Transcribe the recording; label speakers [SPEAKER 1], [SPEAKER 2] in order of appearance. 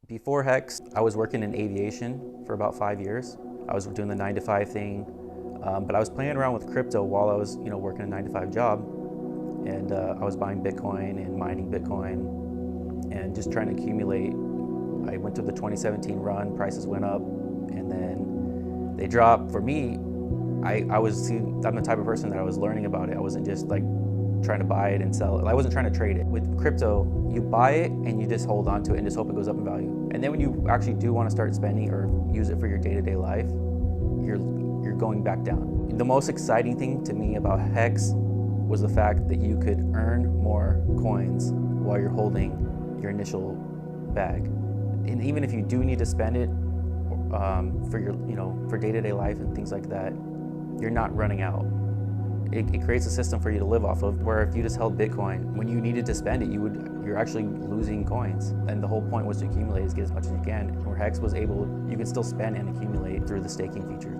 [SPEAKER 1] Before HEX, I was working in aviation for about 5 years. I was doing the 9-to-5 thing, but I was playing around with crypto while I was, working a 9-to-5 job. And I was buying Bitcoin and mining Bitcoin and just trying to accumulate. I went through the 2017 run, prices went up, and then they dropped. For me, I'm the type of person that I was learning about it. I wasn't just like trying to buy it and sell it. I wasn't trying to trade it. With crypto, you buy it and you just hold on to it and just hope it goes up in value. And then when you actually do want to start spending or use it for your day-to-day life, you're going back down. The most exciting thing to me about HEX was the fact that you could earn more coins while you're holding your initial bag. And even if you do need to spend it for your, for day-to-day life and things like that, you're not running out. It creates a system for you to live off of, where if you just held Bitcoin, when you needed to spend it, you're actually losing coins. And the whole point was to accumulate, is get as much as you can. Where HEX was able, you could still spend and accumulate through the staking feature.